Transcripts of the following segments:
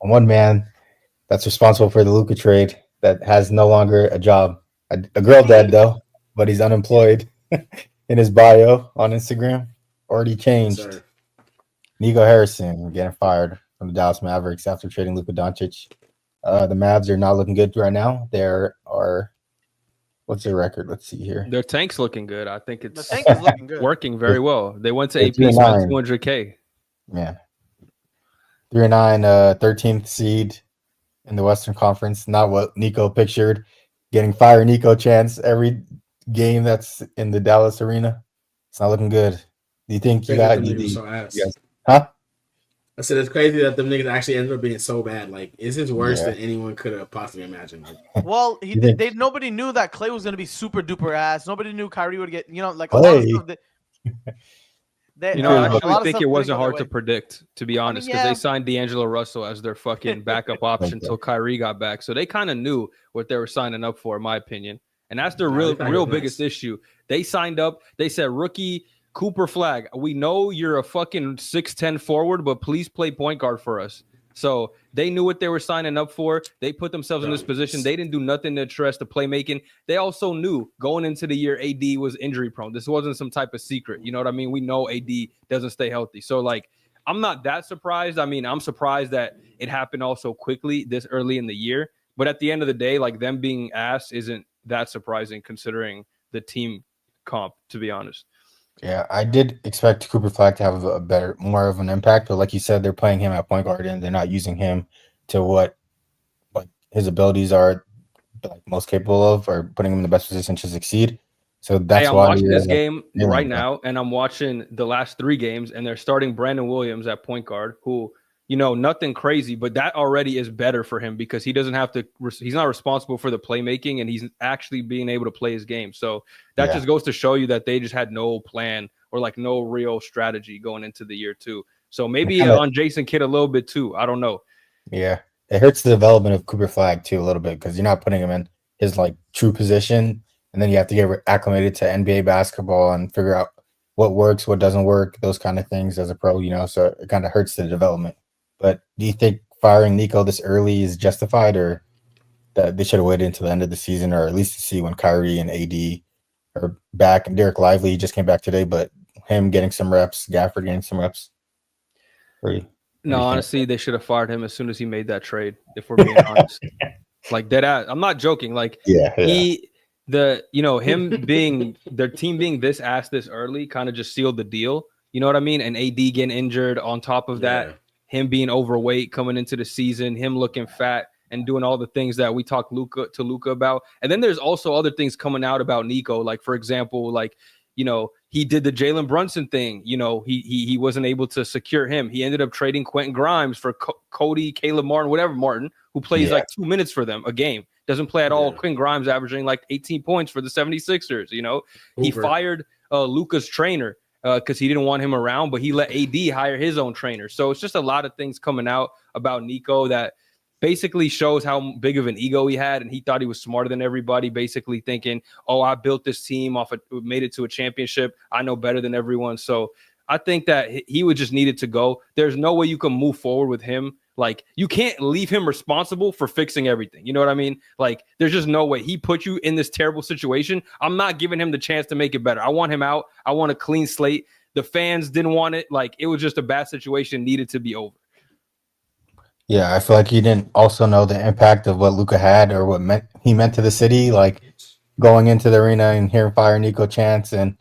one man that's responsible for the Luka trade that has no longer a job. A girl dad though, but he's unemployed in his bio on Instagram. Already Yes, changed. sir. Nico Harrison getting fired from the Dallas Mavericks after trading Luka Doncic. The Mavs are not looking good right now. There are what's their record? Let's see here. Their tank's looking good. I think The it's tank is looking good. working very well. They went to They're three AP, and spent nine. 200K. Yeah, 3-9, 13th seed in the Western Conference. Not what Nico pictured. Getting fire Nico chance every game that's in the Dallas arena. It's not looking good. Do you think you Crazy that got them you, niggas were you so ass. guys? Huh? I said it's crazy that them niggas actually ended up being so bad. Like, this is worse Yeah. than anyone could have possibly imagined. Like, Well, You think nobody knew that Clay was gonna be super duper ass. Nobody knew Kyrie would get, like a lot of Clay? stuff. You know, I A actually lot of think stuff it didn't wasn't go their hard to way. predict, to be I mean, honest, because yeah. they signed D'Angelo Russell as their fucking backup option until Kyrie got back. So they kind of knew what they were signing up for, in my opinion. And that's their Nah, they thought he real was biggest nice. issue. They signed up. They said, rookie Cooper Flag, we know you're a fucking 6'10 forward, but please play point guard for us. So they knew what they were signing up for. They put themselves in this position. They didn't do nothing to address the playmaking. They also knew going into the year AD was injury prone. This wasn't some type of secret. You know what I mean? We know AD doesn't stay healthy. So, like, I'm not that surprised. I mean, I'm surprised that it happened all so quickly this early in the year. But at the end of the day, like, them being ass isn't that surprising considering the team comp, to be honest. Yeah, I did expect Cooper Flag to have more of an impact, but like you said, they're playing him at point guard and they're not using him to what like his abilities are like most capable of, or putting him in the best position to succeed. So Hey, that's I'm why watching this like, game right now, and I'm watching the last 3 games, and they're starting Brandon Williams at point guard, who, nothing crazy, but that already is better for him because he doesn't have to – he's not responsible for the playmaking, and he's actually being able to play his game. So that just goes to show you that they just had no plan or, like, no real strategy going into the year too. So maybe on Jason Kidd a little bit too. I don't know. Yeah, it hurts the development of Cooper Flag too a little bit because you're not putting him in his like true position, and then you have to get acclimated to NBA basketball and figure out what works, what doesn't work, those kind of things as a pro. So it kind of hurts the development. But do you think firing Nico this early is justified, or that they should have waited until the end of the season, or at least to see when Kyrie and AD are back? And Derek Lively just came back today, but him getting some reps, Gafford getting some reps. No, honestly, they should have fired him as soon as he made that trade, if we're being honest. Like, dead ass. I'm not joking. Like, him being their team being this ass this early kind of just sealed the deal. You know what I mean? And AD getting injured on top of that, him being overweight coming into the season, him looking fat and doing all the things that we talk to Luka about. And then there's also other things coming out about Nico. Like, for example, like, he did the Jalen Brunson thing. He wasn't able to secure him. He ended up trading Quentin Grimes for Cody, Caleb Martin, who plays like 2 minutes for them a game. Doesn't play at all. Quentin Grimes averaging like 18 points for the 76ers. He fired Luka's trainer because he didn't want him around, but he let AD hire his own trainer. So it's just a lot of things coming out about Nico that basically shows how big of an ego he had, and he thought he was smarter than everybody, basically thinking, oh, I built this team made it to a championship. I know better than everyone. So I think that he would just needed to go. There's no way you can move forward with him. Like, you can't leave him responsible for fixing everything. You know what I mean? Like, there's just no way. He put you in this terrible situation. I'm not giving him the chance to make it better. I want him out. I want a clean slate. The fans didn't want it. Like, it was just a bad situation, needed to be over. Yeah, I feel like he didn't also know the impact of what Luka had or what he meant to the city. Like going into the arena and hearing fire Nico chants, and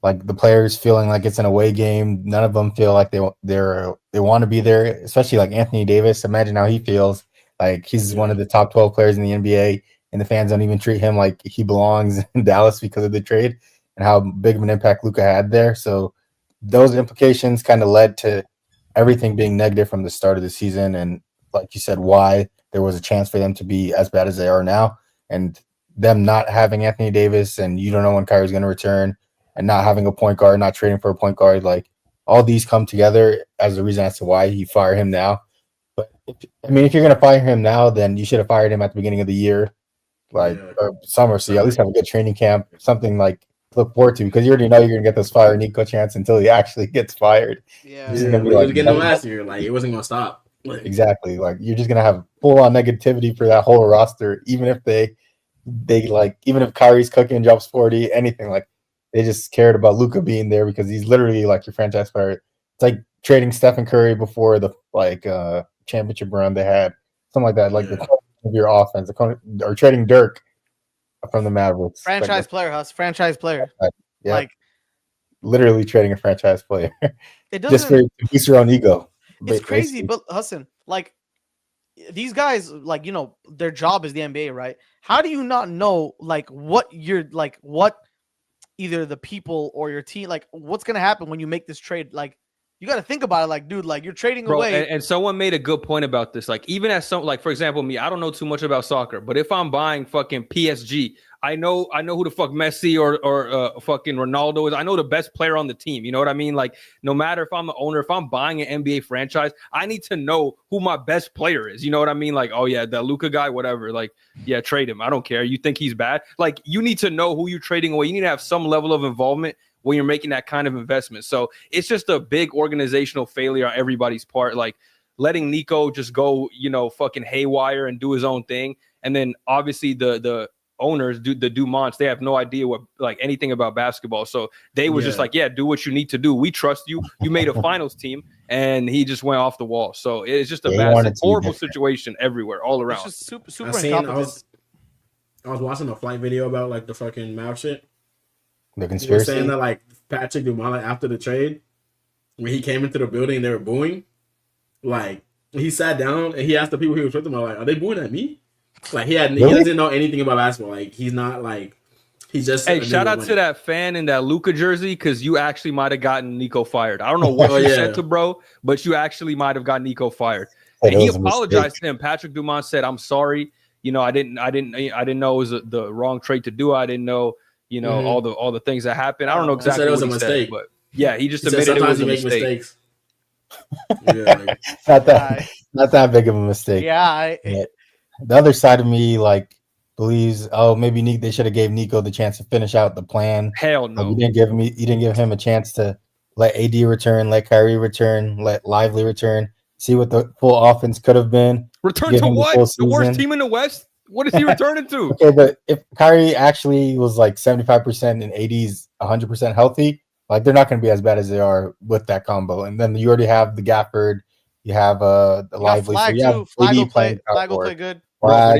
like the players feeling like it's an away game. None of them feel like they want to be there, especially like Anthony Davis. Imagine how he feels. Like he's one of the top 12 players in the NBA, and the fans don't even treat him like he belongs in Dallas because of the trade and how big of an impact Luka had there. So those implications kind of led to everything being negative from the start of the season, and like you said, why there was a chance for them to be as bad as they are now, and them not having Anthony Davis, and you don't know when Kyrie's going to return, and not having a point guard, not trading for a point guard, like all these come together as the reason as to why he fired him now. But if you're going to fire him now, then you should have fired him at the beginning of the year, or summer, so you at least have a good training camp, something like to look forward to, because you already know you're going to get those fire Nico chance until he actually gets fired. Yeah, we was getting them last year. Like, it wasn't going to stop. Exactly. Like you're just gonna have full on negativity for that whole roster, even if they like even if Kyrie's cooking drops 40, anything like they just cared about Luka being there because he's literally like your franchise player. It's like trading Stephen Curry before the championship run they had, something like that. Like the core of your offense, or trading Dirk from the Mavericks. Franchise player, Huss. Franchise player. Yeah. Like literally trading a franchise player it just doesn't. to boost your own ego. It's crazy, but Hassan, like these guys, like their job is the NBA, right? How do you not know like what either the people or your team, like what's gonna happen when you make this trade? Like you got to think about it, like dude, like you're trading away. And someone made a good point about this. Like even as like for example, me, I don't know too much about soccer, but if I'm buying fucking PSG, I know who the fuck Messi or fucking Ronaldo is. I know the best player on the team. You know what I mean? Like no matter if I'm the owner, if I'm buying an NBA franchise, I need to know who my best player is. You know what I mean? Like, oh yeah, that Luka guy, whatever. Like, yeah, trade him. I don't care. You think he's bad? Like you need to know who you're trading away. You need to have some level of involvement when you're making that kind of investment. So it's just a big organizational failure on everybody's part. Like letting Nico just go, fucking haywire and do his own thing. And then obviously the owners, the Dumonts, they have no idea what like anything about basketball. So they was just like, yeah, do what you need to do. We trust you. You made a finals team, and he just went off the wall. So it's just a horrible situation everywhere, all around. It's just super incompetent. I was watching a flight video about like the fucking Mavs shit. The conspiracy. Saying that like Patrick Dumont, like, after the trade, when he came into the building, they were booing. Like he sat down and he asked the people he was with them, like, "Are they booing at me?" Like he doesn't know anything about basketball. Like he's not like he's just. Hey, shout out to that fan in that Luka jersey because you actually might have gotten Nico fired. I don't know what you said to bro, but you actually might have got Nico fired. And he apologized to him. Patrick Dumont said, "I'm sorry. I didn't know it was the wrong trade to do. I didn't know." all the things that happened. I don't know exactly what he said, but yeah, he just admitted it was a mistake. Mistakes. Not that big of a mistake. Yeah. The other side of me believes, maybe they should have gave Nico the chance to finish out the plan. Hell no. You didn't give him a chance to let AD return, let Kyrie return, let Lively return, see what the full offense could have been. Return to what? The worst team in the West? What is he returning to? Okay, but if Kyrie actually was like 75% and AD's 100% healthy, like they're not going to be as bad as they are with that combo. And then you already have the Gafford, you have the Lively. Flag too. Flag will play good.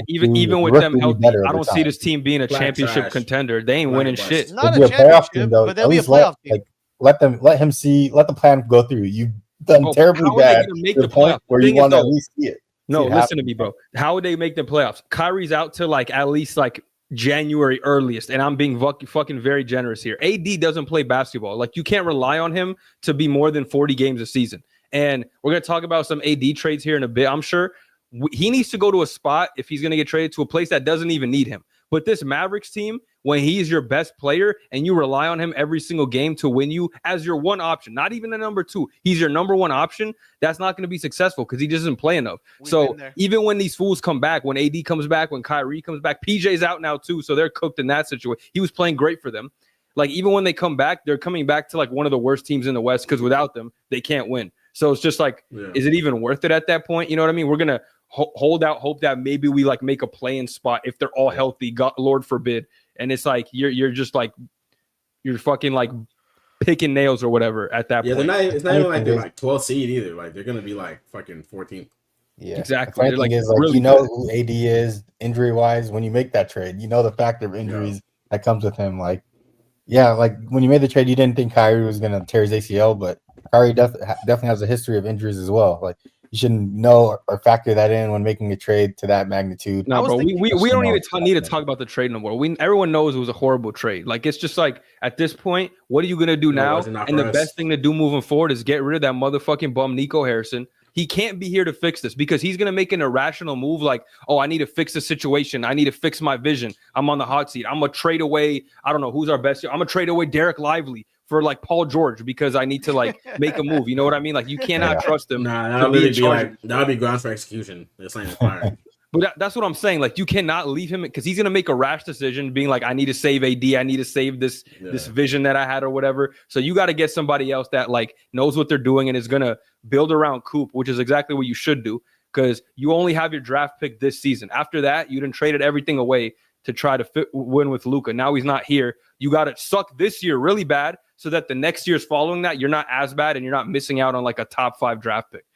Even with them healthy, I don't see this team being a championship contender. They ain't winning shit. Not a championship team, but they'll be a playoff team. Let the plan go through. You've done terribly bad to the point where you want to at least see it. No, listen to me, bro. How would they make the playoffs? Kyrie's out to at least January earliest, and I'm being fucking very generous here. AD doesn't play basketball. You can't rely on him to be more than 40 games a season. And we're going to talk about some AD trades here in a bit. I'm sure he needs to go to a spot if he's going to get traded to a place that doesn't even need him. But this Mavericks team, when he's your best player and you rely on him every single game to win you as your one option, not even the number two, he's your number one option, that's not going to be successful because he doesn't play enough. So even when these fools come back, when AD comes back, when Kyrie comes back, PJ's out now too, so they're cooked in that situation. He was playing great for them. Even when they come back, they're coming back to one of the worst teams in the West because without them, they can't win. So it's just is it even worth it at that point? You know what I mean? We're going to hold out hope that maybe we make a play-in spot if they're all healthy, God, Lord forbid. And it's you're just you're fucking picking nails or whatever at that point. It's not even they're 12 seed either. They're gonna be fucking 14th. Yeah, exactly. The thing is, really who AD is injury wise when you make that trade. The factor of injuries that comes with him. When you made the trade, you didn't think Kyrie was gonna tear his ACL, but Kyrie definitely has a history of injuries as well. You shouldn't know or factor that in when making a trade to that magnitude. No, bro, we don't even need to talk about the trade no more. Everyone knows it was a horrible trade. It's just at this point, what are you gonna do now? And the best thing to do moving forward is get rid of that motherfucking bum Nico Harrison. He can't be here to fix this because he's gonna make an irrational move I need to fix the situation. I need to fix my vision. I'm on the hot seat. I'm gonna trade away. I don't know who's our best. I'm gonna trade away Derek Lively for Paul George because I need to make a move. You know what I mean? You cannot trust him. Nah, that would be grounds for execution. They're saying it's fire. But that's what I'm saying. Like, you cannot leave him because he's going to make a rash decision being like, I need to save AD. I need to save this vision that I had or whatever. So you got to get somebody else that like knows what they're doing and is going to build around Coop, which is exactly what you should do because you only have your draft pick this season. After that, you done traded everything away to try to win with Luka. Now he's not here. You got to suck this year really bad so that the next year's following that, you're not as bad and you're not missing out on like a top 5 draft pick.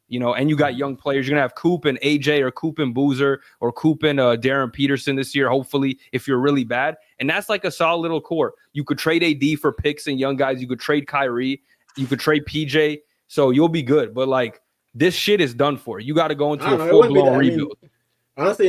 You know, and you got young players. You're going to have Coop and AJ or Coop and Boozer or Coop and Darren Peterson this year, hopefully, if you're really bad. And that's like a solid little core. You could trade AD for picks and young guys. You could trade Kyrie. You could trade PJ. So you'll be good. But, like, this shit is done for. You got to go into a full-blown rebuild. Honestly,